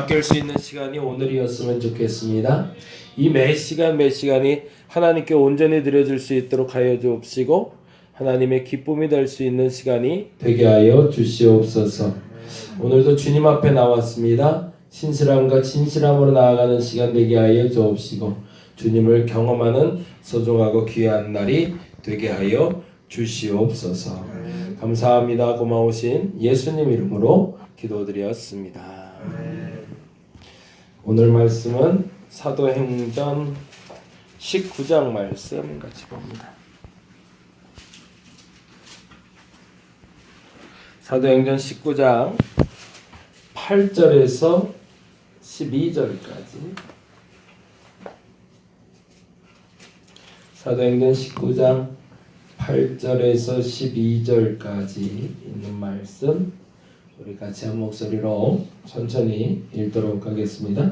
바뀔 수 있는 시간이 오늘이었으면 좋겠습니다. 이 매 시간이 하나님께 온전히 드려질 수 있도록 하여 주옵시고 하나님의 기쁨이 될 수 있는 시간이 되게 하여 주시옵소서. 오늘도 주님 앞에 나왔습니다. 신실함과 진실함으로 나아가는 시간 되게 하여 주옵시고 주님을 경험하는 소중하고 귀한 날이 되게 하여 주시옵소서. 감사합니다. 고마우신 예수님 이름으로 기도드렸습니다. 오늘 말씀은 사도행전 19장 말씀 같이 봅니다. 사도행전 19장 8절에서 12절까지. 사도행전 19장 8절에서 12절까지 있는 말씀 우리 같이 한 목소리로 천천히 읽도록 하겠습니다.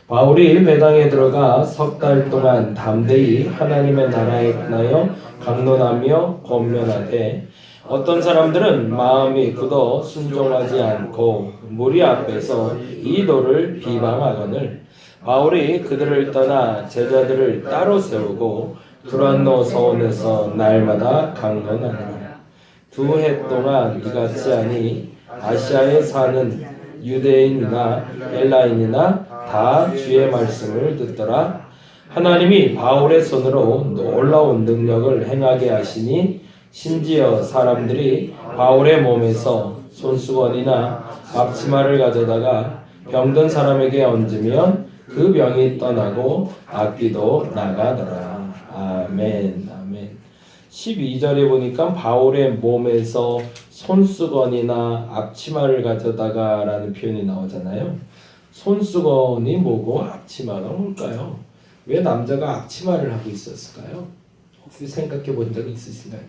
바울이 회당에 들어가 석 달 동안 담대히 하나님의 나라에 관하여 강론하며 권면하되 어떤 사람들은 마음이 굳어 순종하지 않고 무리 앞에서 이 도를 비방하거늘 바울이 그들을 떠나 제자들을 따로 세우고 두란노 서원에서 날마다 강론하니라. 2해 동안 이같이 하니 아시아에 사는 유대인이나 엘라인이나 다 주의 말씀을 듣더라. 하나님이 바울의 손으로 놀라운 능력을 행하게 하시니 심지어 사람들이 바울의 몸에서 손수건이나 앞치마를 가져다가 병든 사람에게 얹으면 그 병이 떠나고 악귀도 나가더라. 아멘. 아멘. 12절에 보니까 바울의 몸에서 손수건이나 앞치마를 가져다가 라는 표현이 나오잖아요. 손수건이 뭐고 앞치마가 뭘까요? 왜 남자가 앞치마를 하고 있었을까요? 혹시 생각해 본 적 있으신가요?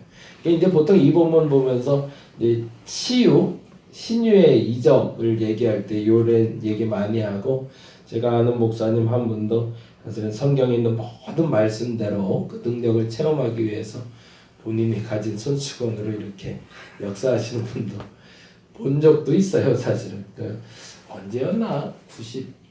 이제 보통 이 본문 보면서 이제 치유, 신유의 이적을 얘기할 때 요런 얘기 많이 하고, 제가 아는 목사님 한 분도 사실은 성경에 있는 모든 말씀대로 그 능력을 체험하기 위해서 본인이 가진 손수건으로 이렇게 역사하시는 분도 본 적도 있어요. 사실은 언제였나 90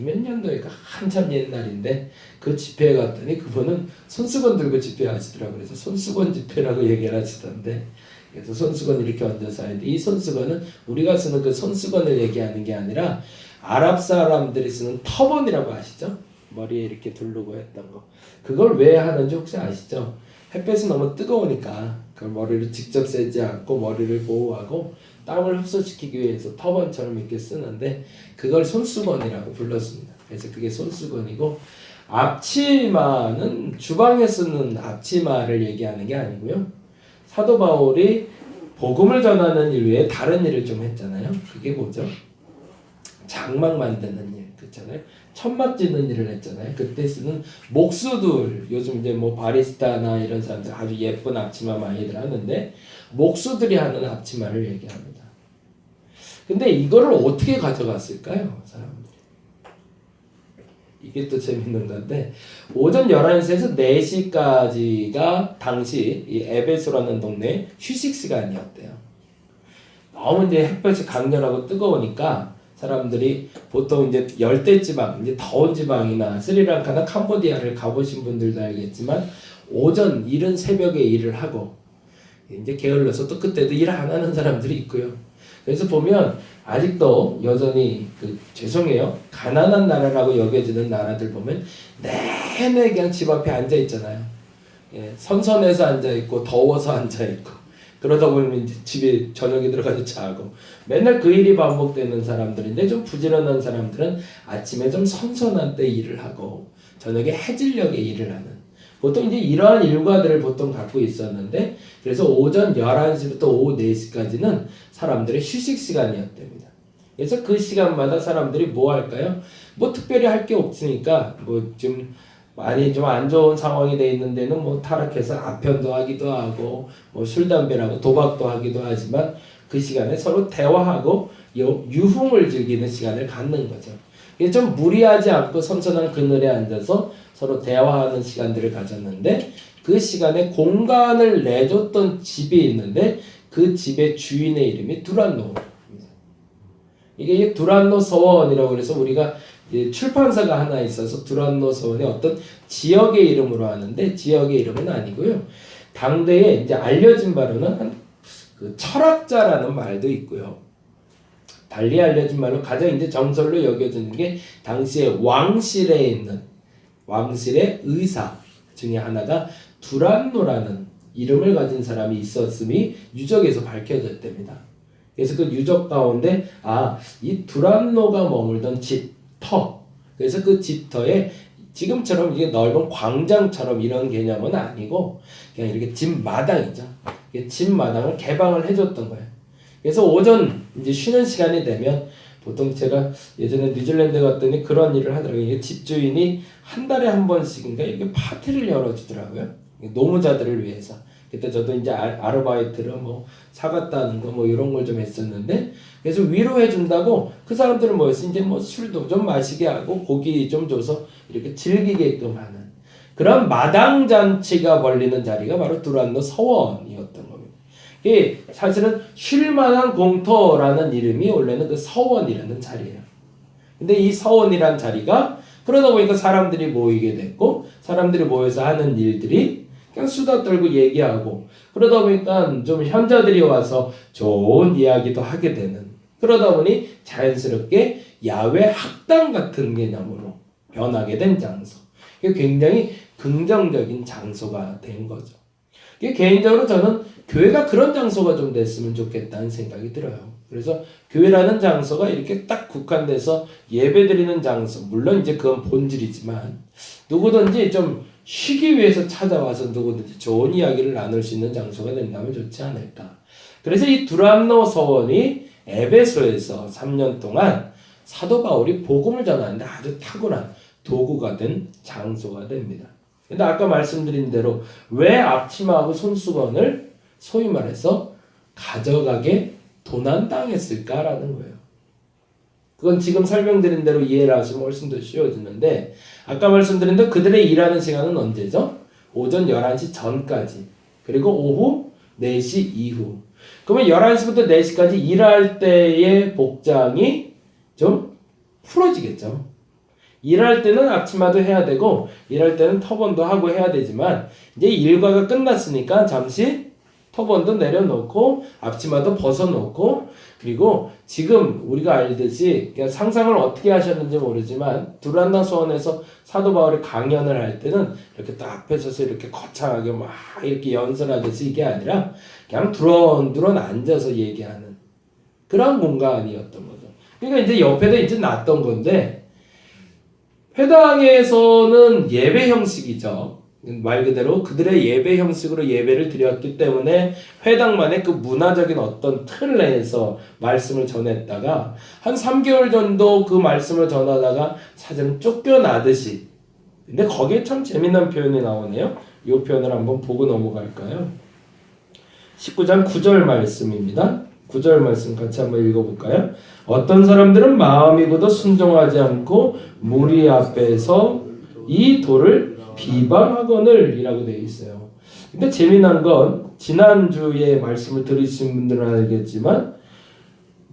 몇 년도니까 한참 옛날인데 그 집회에 갔더니 그분은 손수건 들고 집회하시더라고요. 그래서 손수건 집회라고 얘기를 하시던데, 그래서 손수건 이렇게 얹어서 하는데 이 손수건은 우리가 쓰는 그 손수건을 얘기하는 게 아니라 아랍 사람들이 쓰는 터번이라고 아시죠? 머리에 이렇게 두르고 했던 거. 그걸 왜 하는지 혹시 아시죠? 햇볕이 너무 뜨거우니까 그 머리를 직접 쐬지 않고 머리를 보호하고 땀을 흡수시키기 위해서 터번처럼 이렇게 쓰는데 그걸 손수건이라고 불렀습니다. 그래서 그게 손수건이고, 앞치마는 주방에 쓰는 앞치마를 얘기하는 게 아니고요. 사도 바울이 복음을 전하는 일 외에 다른 일을 좀 했잖아요. 그게 뭐죠? 장막 만드는 일, 그렇잖아요. 천막 짓는 일을 했잖아요. 그때 쓰는 목수들, 요즘 이제 뭐 바리스타나 이런 사람들 아주 예쁜 앞치마 많이들 하는데 목수들이 하는 앞치마를 얘기합니다. 근데 이거를 어떻게 가져갔을까요, 사람들이? 이게 또 재밌는 건데, 오전 11시에서 4시까지가 당시 이 에베소라는 동네 휴식 시간이었대요. 너무 이제 햇볕이 강렬하고 뜨거우니까 사람들이 보통 이제 열대지방, 이제 더운 지방이나 스리랑카나 캄보디아를 가보신 분들도 알겠지만 오전 이른 새벽에 일을 하고 이제 게을러서 또 그때도 일 안 하는 사람들이 있고요. 그래서 보면 아직도 여전히 죄송해요, 가난한 나라라고 여겨지는 나라들 보면 내내 그냥 집 앞에 앉아 있잖아요. 예, 선선해서 앉아 있고 더워서 앉아 있고 그러다 보면 이제 집에 저녁에 들어가서 자고 맨날 그 일이 반복되는 사람들인데, 좀 부지런한 사람들은 아침에 좀 선선한 때 일을 하고 저녁에 해질녘에 일을 하는, 보통 이제 이러한 일과들을 보통 갖고 있었는데, 그래서 오전 11시부터 오후 4시까지는 사람들의 휴식 시간이었답니다. 그래서 그 시간마다 사람들이 뭐 할까요? 뭐 특별히 할 게 없으니까 뭐 좀 많이 좀 안 좋은 상황이 돼 있는 데는 뭐 타락해서 아편도 하기도 하고 뭐 술 담배라고 도박도 하기도 하지만 그 시간에 서로 대화하고 유흥을 즐기는 시간을 갖는 거죠. 좀 무리하지 않고 선선한 그늘에 앉아서 서로 대화하는 시간들을 가졌는데, 그 시간에 공간을 내줬던 집이 있는데 그 집의 주인의 이름이 두란노입니다. 이게 두란노 서원이라고 그래서 우리가 출판사가 하나 있어서 두란노 서원이 어떤 지역의 이름으로 하는데 지역의 이름은 아니고요. 당대에 이제 알려진 바로는 그 철학자라는 말도 있고요. 달리 알려진 말로 가장 이제 정설로 여겨지는 게 당시에 왕실에 있는 왕실의 의사 중에 하나가 두란노라는 이름을 가진 사람이 있었음이 유적에서 밝혀졌답니다. 그래서 그 유적 가운데 이 두란노가 머물던 집터, 그래서 그 집터에 지금처럼 이게 넓은 광장처럼 이런 개념은 아니고 그냥 이렇게 집 마당이죠. 집 마당을 개방을 해줬던 거예요. 그래서 오전 이제 쉬는 시간이 되면 보통 제가 예전에 뉴질랜드 갔더니 그런 일을 하더라고요. 이게 집주인이 한 달에 한 번씩인가 이렇게 파티를 열어주더라고요. 노무자들을 위해서. 그때 저도 이제 아르바이트를 뭐 사갔다는 거 뭐 이런 걸 좀 했었는데, 그래서 위로해 준다고 그 사람들은 뭐였어? 이제 뭐 술도 좀 마시게 하고 고기 좀 줘서 이렇게 즐기게끔 하는 그런 마당 잔치가 벌리는 자리가 바로 두란노 서원이었던 겁니다. 이게 사실은 쉴만한 공터라는 이름이 원래는 그 서원이라는 자리예요. 근데 이 서원이라는 자리가 그러다 보니까 사람들이 모이게 됐고, 사람들이 모여서 하는 일들이 그냥 수다 떨고 얘기하고, 그러다 보니까 좀 현자들이 와서 좋은 이야기도 하게 되는, 그러다 보니 자연스럽게 야외 학당 같은 개념으로 변하게 된 장소. 이게 굉장히 긍정적인 장소가 된 거죠. 이게 개인적으로 저는 교회가 그런 장소가 좀 됐으면 좋겠다는 생각이 들어요. 그래서 교회라는 장소가 이렇게 딱 국한돼서 예배드리는 장소, 물론 이제 그건 본질이지만 누구든지 좀 쉬기 위해서 찾아와서 누구든지 좋은 이야기를 나눌 수 있는 장소가 된다면 좋지 않을까. 그래서 이 두란노 서원이 에베소에서 3년 동안 사도 바울이 복음을 전하는데 아주 탁월한 도구가 된 장소가 됩니다. 근데 아까 말씀드린 대로 왜 앞치마하고 손수건을 소위 말해서 가져가게 도난당했을까라는 거예요. 그건 지금 설명드린 대로 이해를 하시면 훨씬 더 쉬워지는데, 아까 말씀드린 대로 그들의 일하는 시간은 언제죠? 오전 11시 전까지, 그리고 오후 4시 이후. 그러면 11시부터 4시까지 일할 때의 복장이 좀 풀어지겠죠. 일할 때는 앞치마도 해야 되고 일할 때는 터번도 하고 해야 되지만, 이제 일과가 끝났으니까 잠시 터번도 내려놓고 앞치마도 벗어놓고, 그리고 지금 우리가 알듯이 상상을 어떻게 하셨는지 모르지만 두란노 서원에서 사도 바울이 강연을 할 때는 이렇게 딱 앞에 서서 이렇게 거창하게 막 이렇게 연설하듯이 이게 아니라 그냥 두런두런 앉아서 얘기하는 그런 공간이었던 거죠. 그러니까 이제 옆에도 이제 놨던 건데, 회당에서는 예배 형식이죠. 말 그대로 그들의 예배 형식으로 예배를 드렸기 때문에 회당만의 그 문화적인 어떤 틀 내에서 말씀을 전했다가 한 3개월 정도 그 말씀을 전하다가 사실은 쫓겨나듯이, 근데 거기에 참 재미난 표현이 나오네요. 이 표현을 한번 보고 넘어갈까요? 19장 9절 말씀입니다. 9절 말씀 같이 한번 읽어볼까요? 어떤 사람들은 마음이 굳어 순종하지 않고 무리 앞에서 이 돌을 비방하거늘 이라고 되어 있어요. 근데 재미난 건 지난주에 말씀을 들으신 분들은 알겠지만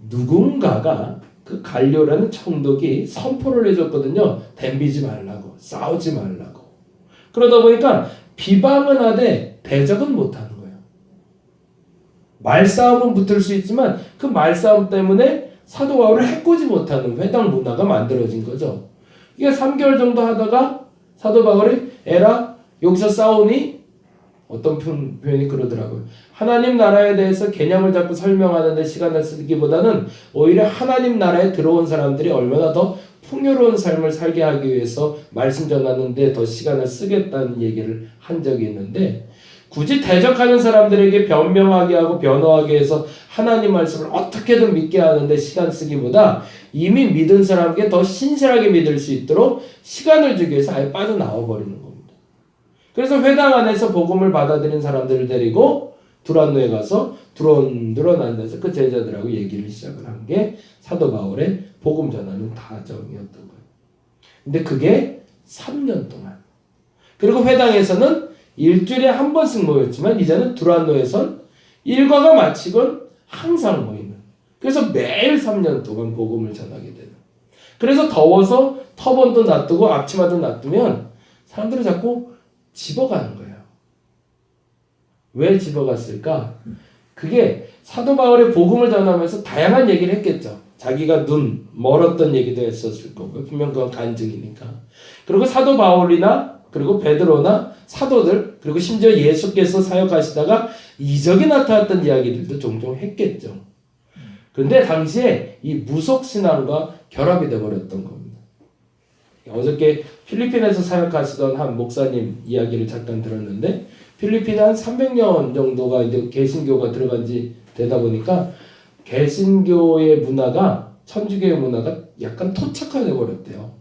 누군가가 그 갈료라는 총독이 선포를 해줬거든요. 덤비지 말라고, 싸우지 말라고. 그러다 보니까 비방은 하되 대적은 못하는 거예요. 말싸움은 붙을 수 있지만 그 말싸움 때문에 사도 바울을 해코지 못하는 회당 문화가 만들어진 거죠. 이게 3개월 정도 하다가 사도 바울이 에라 여기서 싸우니? 어떤 표현이 그러더라고요. 하나님 나라에 대해서 개념을 잡고 설명하는 데 시간을 쓰기보다는 오히려 하나님 나라에 들어온 사람들이 얼마나 더 풍요로운 삶을 살게 하기 위해서 말씀 전하는 데 더 시간을 쓰겠다는 얘기를 한 적이 있는데, 굳이 대적하는 사람들에게 변명하게 하고 변호하게 해서 하나님 말씀을 어떻게든 믿게 하는데 시간 쓰기보다 이미 믿은 사람에게 더 신실하게 믿을 수 있도록 시간을 주기 위해서 아예 빠져나와 버리는 겁니다. 그래서 회당 안에서 복음을 받아들인 사람들을 데리고 두란노에 가서 두런두런 앉아서 그 제자들하고 얘기를 시작을 한 게 사도 바울의 복음 전하는 과정이었던 거예요. 근데 그게 3년 동안. 그리고 회당에서는 일주일에 한 번씩 모였지만 이제는 두란노에선 일과가 마치곤 항상 모이는, 그래서 매일 3년 동안 복음을 전하게 되는. 그래서 더워서 터번도 놔두고 앞치마도 놔두면 사람들은 자꾸 집어가는 거예요. 왜 집어갔을까? 그게 사도 바울의 복음을 전하면서 다양한 얘기를 했겠죠. 자기가 눈 멀었던 얘기도 했었을 거고요. 분명 그건 간증이니까. 그리고 사도 바울이나 그리고 베드로나 사도들 그리고 심지어 예수께서 사역하시다가 이적이 나타났던 이야기들도 종종 했겠죠. 그런데 당시에 이 무속신앙과 결합이 되어버렸던 겁니다. 어저께 필리핀에서 사역하시던 한 목사님 이야기를 잠깐 들었는데 필리핀에 한 300년 정도가 이제 개신교가 들어간 지 되다 보니까 개신교의 문화가 천주교의 문화가 약간 토착화돼 버렸대요.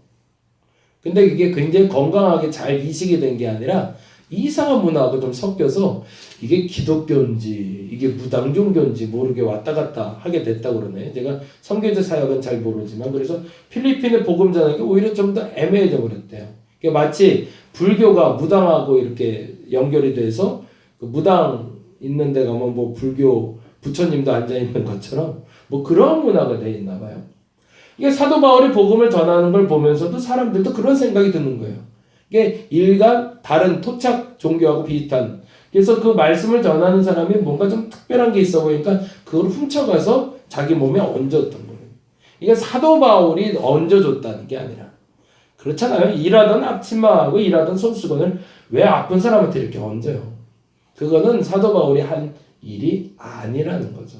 근데 이게 굉장히 건강하게 잘 이식이 된 게 아니라 이상한 문화하고 좀 섞여서 이게 기독교인지 이게 무당 종교인지 모르게 왔다 갔다 하게 됐다고 그러네. 제가 선교제 사역은 잘 모르지만 그래서 필리핀의 복음 전하는 게 오히려 좀 더 애매해져 버렸대요. 마치 불교가 무당하고 이렇게 연결이 돼서 그 무당 있는 데 가면 뭐 불교 부처님도 앉아 있는 것처럼 뭐 그런 문화가 돼 있나 봐요. 이게 사도 바울이 복음을 전하는 걸 보면서도 사람들도 그런 생각이 드는 거예요. 이게 일간 다른 토착 종교하고 비슷한. 그래서 그 말씀을 전하는 사람이 뭔가 좀 특별한 게 있어 보니까 그걸 훔쳐가서 자기 몸에 얹었던 거예요. 이게 사도 바울이 얹어줬다는 게 아니라 그렇잖아요. 일하던 앞치마하고 일하던 손수건을 왜 아픈 사람한테 이렇게 얹어요? 그거는 사도 바울이 한 일이 아니라는 거죠.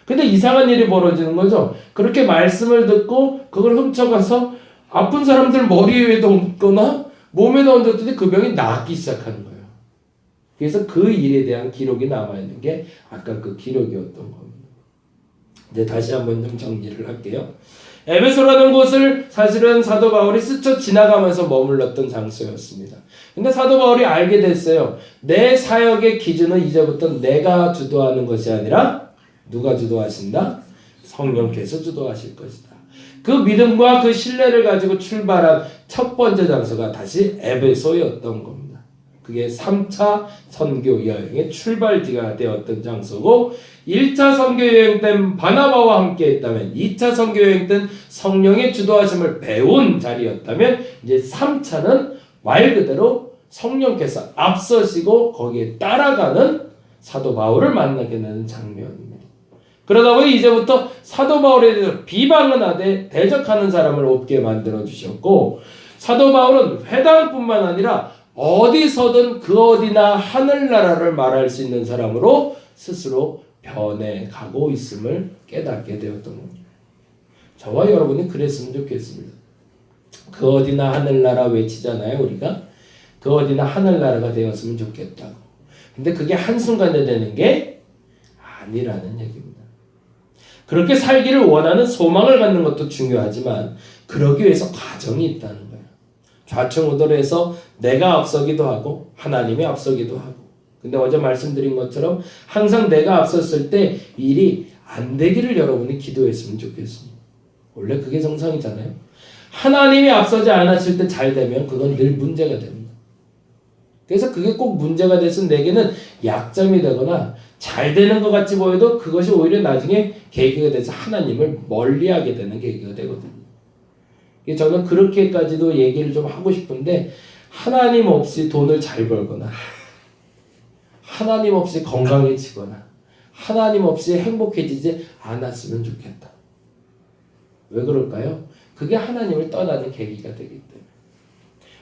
근데 이상한 일이 벌어지는 거죠. 그렇게 말씀을 듣고 그걸 훔쳐가서 아픈 사람들 머리 위에도 얹거나 몸에도 얹었더니 그 병이 낫기 시작하는 거예요. 그래서 그 일에 대한 기록이 남아있는 게 아까 그 기록이었던 겁니다. 이제 다시 한번 좀 정리를 할게요. 에베소라는 곳을 사실은 사도 바울이 스쳐 지나가면서 머물렀던 장소였습니다. 근데 사도 바울이 알게 됐어요. 내 사역의 기준은 이제부터 내가 주도하는 것이 아니라 누가 주도하신다? 성령께서 주도하실 것이다. 그 믿음과 그 신뢰를 가지고 출발한 첫 번째 장소가 다시 에베소였던 겁니다. 그게 3차 선교 여행의 출발지가 되었던 장소고 1차 선교 여행 때는 바나바와 함께 했다면 2차 선교 여행 때는 성령의 주도하심을 배운 자리였다면 이제 3차는 말 그대로 성령께서 앞서시고 거기에 따라가는 사도 바울을 만나게 되는 장면입니다. 그러다 보니 이제부터 사도 바울에 대해서 비방은 하되 대적하는 사람을 없게 만들어 주셨고 사도 바울은 회당뿐만 아니라 어디서든 그 어디나 하늘나라를 말할 수 있는 사람으로 스스로 변해가고 있음을 깨닫게 되었던 겁니다. 저와 여러분이 그랬으면 좋겠습니다. 그 어디나 하늘나라 외치잖아요. 우리가 그 어디나 하늘나라가 되었으면 좋겠다고. 근데 그게 한순간에 되는 게 아니라는 얘기입니다. 그렇게 살기를 원하는 소망을 갖는 것도 중요하지만 그러기 위해서 과정이 있다는 거예요. 좌충우돌해서 내가 앞서기도 하고 하나님이 앞서기도 하고. 근데 어제 말씀드린 것처럼 항상 내가 앞섰을 때 일이 안 되기를 여러분이 기도했으면 좋겠습니다. 원래 그게 정상이잖아요. 하나님이 앞서지 않았을 때 잘 되면 그건 늘 문제가 됩니다. 그래서 그게 꼭 문제가 돼서 내게는 약점이 되거나 잘 되는 것 같이 보여도 그것이 오히려 나중에 계기가 돼서 하나님을 멀리하게 되는 계기가 되거든요. 저는 그렇게까지도 얘기를 좀 하고 싶은데 하나님 없이 돈을 잘 벌거나 하나님 없이 건강해지거나 하나님 없이 행복해지지 않았으면 좋겠다. 왜 그럴까요? 그게 하나님을 떠나는 계기가 되기 때문에.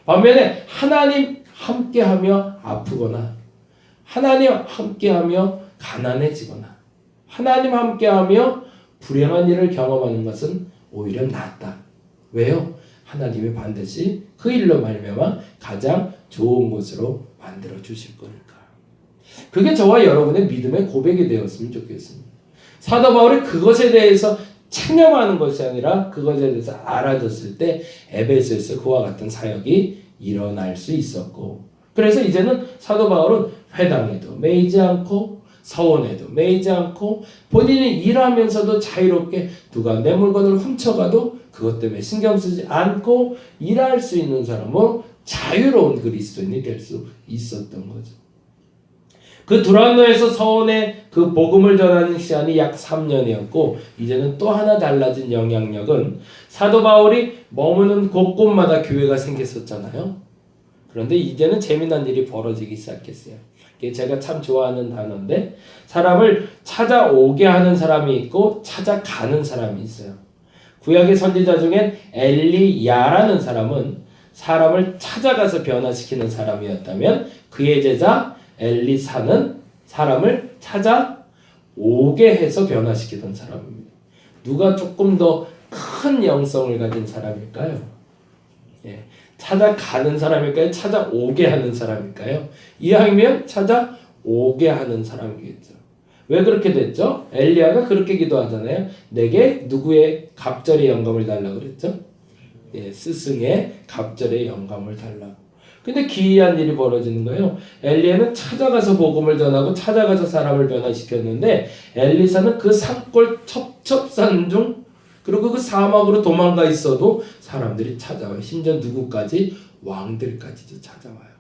반면에 하나님 함께하며 아프거나 하나님 함께하며 가난해지거나 하나님 함께하며 불행한 일을 경험하는 것은 오히려 낫다. 왜요? 하나님이 반드시 그 일로 말미암아 가장 좋은 곳으로 만들어 주실 거니까. 그게 저와 여러분의 믿음의 고백이 되었으면 좋겠습니다. 사도 바울이 그것에 대해서 체념하는 것이 아니라 그것에 대해서 알아줬을 때 에베소에서 그와 같은 사역이 일어날 수 있었고, 그래서 이제는 사도 바울은 회당에도 매이지 않고 서원에도 매이지 않고 본인이 일하면서도 자유롭게 누가 내 물건을 훔쳐가도 그것 때문에 신경 쓰지 않고 일할 수 있는 사람으로 자유로운 그리스도인이 될 수 있었던 거죠. 그 두란노에서 서원에 그 복음을 전하는 시간이 약 3년이었고 이제는 또 하나 달라진 영향력은 사도 바울이 머무는 곳곳마다 교회가 생겼었잖아요. 그런데 이제는 재미난 일이 벌어지기 시작했어요. 이게 제가 참 좋아하는 단어인데 사람을 찾아오게 하는 사람이 있고 찾아가는 사람이 있어요. 구약의 선지자 중엔 엘리야라는 사람은 사람을 찾아가서 변화시키는 사람이었다면 그의 제자 엘리사는 사람을 찾아오게 해서 변화시키던 사람입니다. 누가 조금 더 큰 영성을 가진 사람일까요? 예, 찾아가는 사람일까요? 찾아오게 하는 사람일까요? 이왕이면 찾아오게 하는 사람이겠죠. 왜 그렇게 됐죠? 엘리야가 그렇게 기도하잖아요. 내게 누구의 갑절의 영감을 달라고 그랬죠? 예, 스승의 갑절의 영감을 달라고. 근데 기이한 일이 벌어지는 거예요. 엘리야는 찾아가서 복음을 전하고 찾아가서 사람을 변화시켰는데 엘리사는 그 산골 첩첩산 중 그리고 그 사막으로 도망가 있어도 사람들이 찾아와요. 심지어 누구까지? 왕들까지도 찾아와요.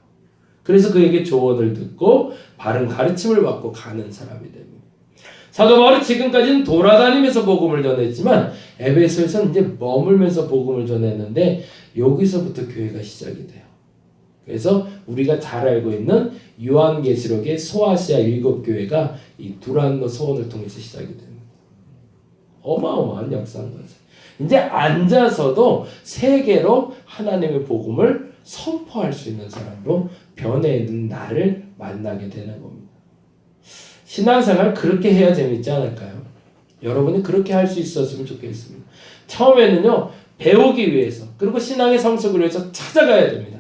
그래서 그에게 조언을 듣고 바른 가르침을 받고 가는 사람이 됩니다. 사도 바울이 지금까지는 돌아다니면서 복음을 전했지만 에베소에서는 이제 머물면서 복음을 전했는데 여기서부터 교회가 시작이 돼요. 그래서 우리가 잘 알고 있는 요한계시록의 소아시아 7교회가 이 두란노 서원을 통해서 시작이 됩니다. 어마어마한 역사인 거죠. 이제 앉아서도 세계로 하나님의 복음을 선포할 수 있는 사람으로 변해있는 나를 만나게 되는 겁니다. 신앙생활 그렇게 해야 재밌지 않을까요? 여러분이 그렇게 할 수 있었으면 좋겠습니다. 처음에는요, 배우기 위해서 그리고 신앙의 성숙을 위해서 찾아가야 됩니다.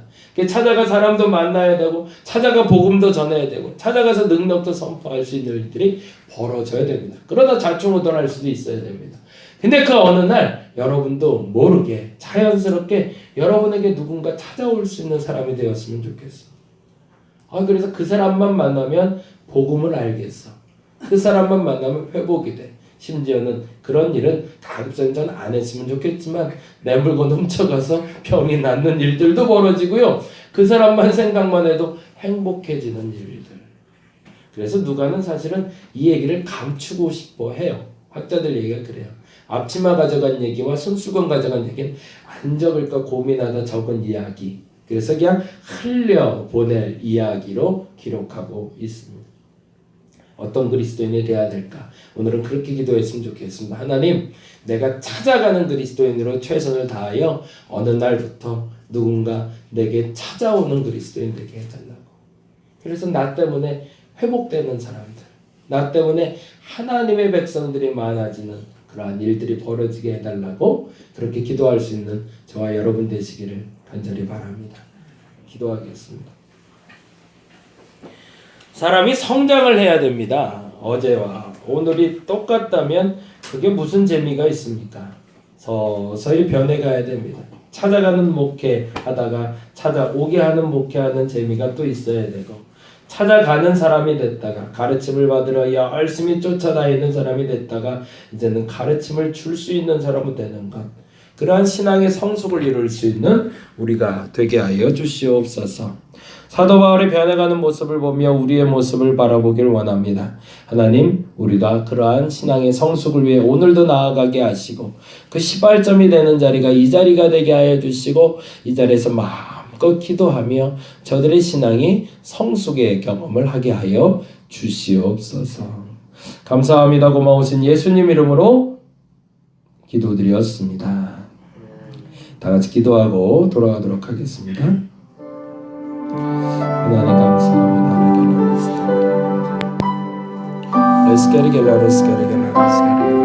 찾아가 사람도 만나야 되고 찾아가 복음도 전해야 되고 찾아가서 능력도 선포할 수 있는 일들이 벌어져야 됩니다. 그러다 좌충우돌할 수도 있어야 됩니다. 근데 그 어느 날 여러분도 모르게 자연스럽게 여러분에게 누군가 찾아올 수 있는 사람이 되었으면 좋겠어. 그래서 그 사람만 만나면 복음을 알겠어. 그 사람만 만나면 회복이 돼. 심지어는 그런 일은 가급적이면 안 했으면 좋겠지만 내 물건 훔쳐가서 병이 낫는 일들도 벌어지고요. 그 사람만 생각만 해도 행복해지는 일들. 그래서 누가는 사실은 이 얘기를 감추고 싶어 해요. 학자들 얘기가 그래요. 앞치마 가져간 얘기와 손수건 가져간 얘기는 안 적을까 고민하다 적은 이야기. 그래서 그냥 흘려보낼 이야기로 기록하고 있습니다. 어떤 그리스도인이 되어야 될까? 오늘은 그렇게 기도했으면 좋겠습니다. 하나님, 내가 찾아가는 그리스도인으로 최선을 다하여 어느 날부터 누군가 내게 찾아오는 그리스도인 되게 해달라고. 그래서 나 때문에 회복되는 사람들, 나 때문에 하나님의 백성들이 많아지는 그러한 일들이 벌어지게 해달라고 그렇게 기도할 수 있는 저와 여러분 되시기를 간절히 바랍니다. 기도하겠습니다. 사람이 성장을 해야 됩니다. 어제와 오늘이 똑같다면 그게 무슨 재미가 있습니까? 서서히 변해가야 됩니다. 찾아가는 목회 하다가 찾아오게 하는 목회하는 재미가 또 있어야 되고 찾아가는 사람이 됐다가 가르침을 받으러 열심히 쫓아다니는 사람이 됐다가 이제는 가르침을 줄 수 있는 사람이 되는 것. 그러한 신앙의 성숙을 이룰 수 있는 우리가 되게 하여 주시옵소서. 사도 바울이 변해가는 모습을 보며 우리의 모습을 바라보길 원합니다. 하나님, 우리가 그러한 신앙의 성숙을 위해 오늘도 나아가게 하시고 그 시발점이 되는 자리가 이 자리가 되게 하여 주시고 이 자리에서 마음껏 기도하며 저들의 신앙이 성숙의 경험을 하게 하여 주시옵소서. 감사합니다. 고마우신 예수님 이름으로 기도드렸습니다. 다 같이 기도하고 돌아가도록 하겠습니다. 하나님 감사합니다. Let's get it, let's get it, let's get it.